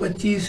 25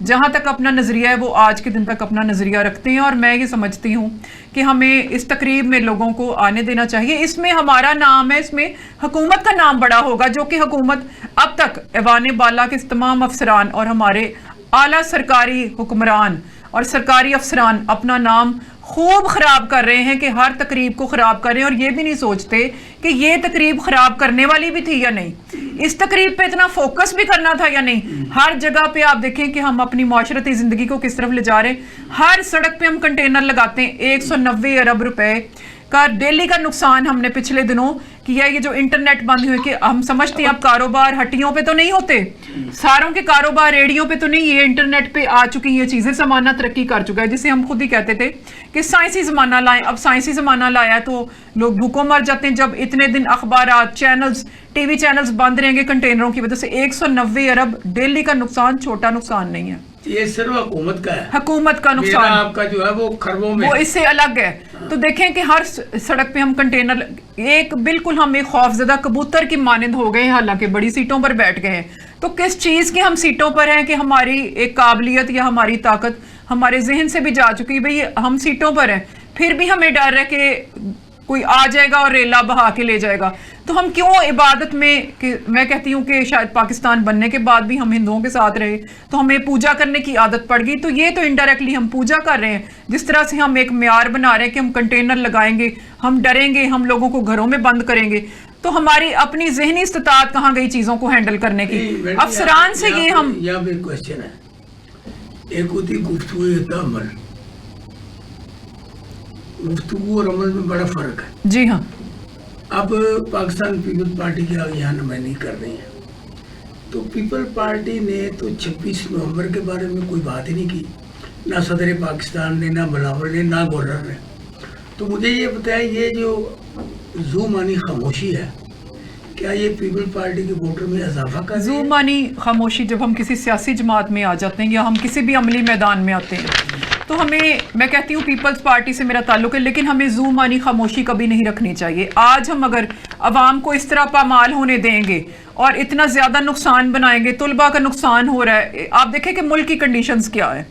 جہاں تک اپنا نظریہ ہے وہ آج کے دن تک اپنا نظریہ رکھتے ہیں، اور میں یہ سمجھتی ہوں کہ ہمیں اس تقریب میں لوگوں کو آنے دینا چاہیے. اس میں ہمارا نام ہے، اس میں حکومت کا نام بڑا ہوگا، جو کہ حکومت اب تک ایوان بالا کے تمام افسران اور ہمارے اعلیٰ سرکاری حکمران اور سرکاری افسران اپنا نام خوب خراب کر رہے ہیں کہ ہر تقریب کو خراب کر رہے ہیں، اور یہ بھی نہیں سوچتے کہ یہ تقریب خراب کرنے والی بھی تھی یا نہیں، اس تقریب پہ اتنا فوکس بھی کرنا تھا یا نہیں. ہر جگہ پہ آپ دیکھیں کہ ہم اپنی معاشرتی زندگی کو کس طرف لے جا رہے ہیں. ہر سڑک پہ ہم کنٹینر لگاتے ہیں. 190 ارب روپے کا ڈیلی کا نقصان ہم نے پچھلے دنوں کیا. یہ جو انٹرنیٹ بند ہوئے کہ ہم سمجھتے ہیں اب کاروبار ہٹیوں پہ تو نہیں ہوتے، ساروں کے کاروبار ریڈیو پہ تو نہیں، یہ انٹرنیٹ پہ آ چکی یہ چیزیں. زمانہ ترقی کر چکا ہے، جسے ہم خود ہی کہتے تھے کہ سائنسی زمانہ لائیں. اب سائنسی زمانہ لایا تو لوگ بھوکوں مر جاتے ہیں. جب اتنے دن اخبارات، چینلز، ٹی وی چینلز بند رہیں گے کنٹینروں کی وجہ سے. 190 ارب ڈیلی کا نقصان چھوٹا نقصان نہیں ہے، یہ صرف حکومت کا ہے، حکومت کا نقصان آپ کا جو ہے وہ خربوں میں، وہ اس سے الگ ہے. تو دیکھیں کہ ہر سڑک پہ ہم کنٹینر، ایک بالکل ہم ایک خوفزدہ کبوتر کی مانند ہو گئے ہیں، حالانکہ بڑی سیٹوں پر بیٹھ گئے ہیں. تو کس چیز کی ہم سیٹوں پر ہیں کہ ہماری ایک قابلیت یا ہماری طاقت ہمارے ذہن سے بھی جا چکی. بھئی ہم سیٹوں پر ہیں، پھر بھی ہمیں ڈر ہے کہ کوئی آ جائے گا اور ریلا بہا کے لے جائے گا. تو ہم کیوں عبادت میں، کہ میں کہتی ہوں کہ شاید پاکستان بننے کے بعد بھی ہم ہندوؤں کے ساتھ رہے تو ہمیں پوجا کرنے کی عادت پڑ گئی. تو یہ تو انڈائریکٹلی ہم پوجا کر رہے ہیں. جس طرح سے ہم ایک معیار بنا رہے ہیں کہ ہم کنٹینر لگائیں گے، ہم ڈریں گے، ہم لوگوں کو گھروں میں بند کریں گے، تو ہماری اپنی ذہنی استطاعت کہاں گئی چیزوں کو ہینڈل کرنے کی. افسران سے یہ ہم، یہاں پہ کوشچن ہے، ایک ہوتی گفتگو، ایک عمل. گفتگو اور عمل میں بڑا فرق ہے. جی ہاں. اب پاکستان پیپل پارٹی کی آگے یہاں نمائندگی کر رہی ہیں، تو پیپل پارٹی نے تو 26 نومبر کے بارے میں کوئی بات ہی نہیں کی، نہ صدر پاکستان نے، نہ بلاول نے، نہ گورنر نے. تو مجھے یہ بتائیں، یہ جو زومانی خاموشی ہے، کیا یہ پیپل پارٹی کے ووٹر میں اضافہ کر رہی ہے؟ زومانی خاموشی، جب ہم کسی سیاسی جماعت میں آ جاتے ہیں یا ہم کسی بھی عملی میدان میں آتے ہیں تو ہمیں، میں کہتی ہوں پیپلز پارٹی سے میرا تعلق ہے، لیکن ہمیں زومانی خاموشی کبھی نہیں رکھنی چاہیے. آج ہم اگر عوام کو اس طرح پامال ہونے دیں گے اور اتنا زیادہ نقصان بنائیں گے، طلباء کا نقصان ہو رہا ہے. آپ دیکھیں کہ ملک کی کنڈیشنز کیا ہے.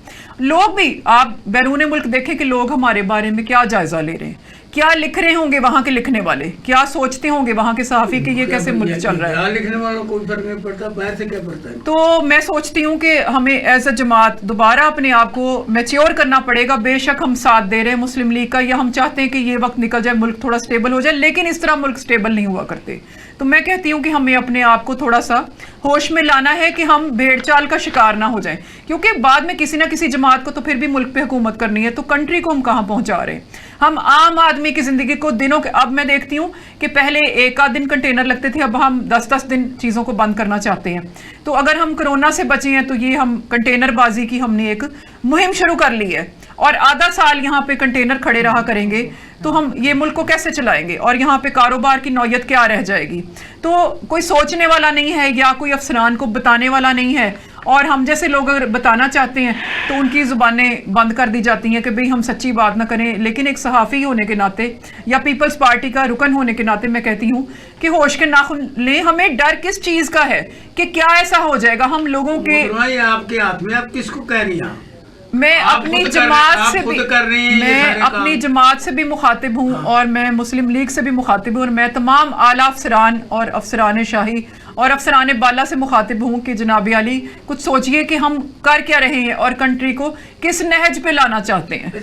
لوگ بھی، آپ بیرون ملک دیکھیں کہ لوگ ہمارے بارے میں کیا جائزہ لے رہے ہیں، کیا لکھ رہے ہوں گے وہاں کے لکھنے والے، کیا سوچتے ہوں گے وہاں کے صحافی کہ یہ کیسے ملک چل رہا ہے. یہاں لکھنے والوں کو فرق نہیں پڑتا، باہر سے کیا پڑتا ہے. تو میں سوچتی ہوں کہ ہمیں ایز اے جماعت دوبارہ اپنے آپ کو میچیور کرنا پڑے گا. بے شک ہم ساتھ دے رہے ہیں مسلم لیگ کا، یا ہم چاہتے ہیں کہ یہ وقت نکل جائے، ملک تھوڑا سٹیبل ہو جائے، لیکن اس طرح ملک سٹیبل نہیں ہوا کرتے. تو میں کہتی ہوں کہ ہمیں اپنے آپ کو تھوڑا سا ہوش میں لانا ہے کہ ہم بھیڑ چال کا شکار نہ ہو جائیں، کیونکہ بعد میں کسی نہ کسی جماعت کو تو پھر بھی ملک پہ حکومت کرنی ہے. تو کنٹری کو ہم کہاں پہنچا رہے ہیں؟ ہم عام آدمی کی زندگی کو دنوں کے، اب میں دیکھتی ہوں کہ پہلے 1 آدھ دن کنٹینر لگتے تھے، اب ہم 10 دن چیزوں کو بند کرنا چاہتے ہیں. تو اگر ہم کرونا سے بچے ہیں تو یہ ہم کنٹینر بازی کی ہم نے ایک مہم شروع کر لی ہے، اور آدھا سال یہاں پہ کنٹینر کھڑے رہا کریں گے تو ہم یہ ملک کو کیسے چلائیں گے، اور یہاں پہ کاروبار کی نوعیت کیا رہ جائے گی. تو کوئی سوچنے والا نہیں ہے یا کوئی افسران کو بتانے والا نہیں ہے، اور ہم جیسے لوگ اگر بتانا چاہتے ہیں تو ان کی زبانیں بند کر دی جاتی ہیں کہ بھئی ہم سچی بات نہ کریں. لیکن ایک صحافی ہونے کے ناطے یا پیپلز پارٹی کا رکن ہونے کے ناطے میں کہتی ہوں کہ ہوش کے ناخن لیں. ہمیں ڈر کس چیز کا ہے کہ کیا ایسا ہو جائے گا ہم لوگوں کے. آپ کے ہاتھ میں، آپ کس کو کہہ رہی ہیں؟ میں اپنی جماعت سے بھی، میں اپنی جماعت سے بھی مخاطب ہوں، اور میں مسلم لیگ سے بھی مخاطب ہوں، اور میں تمام اعلیٰ افسران اور افسران شاہی اور افسران بالا سے مخاطب ہوں کہ جناب علی کچھ سوچئے کہ ہم کر کیا رہے ہیں اور کنٹری کو کس نہج پہ لانا چاہتے ہیں.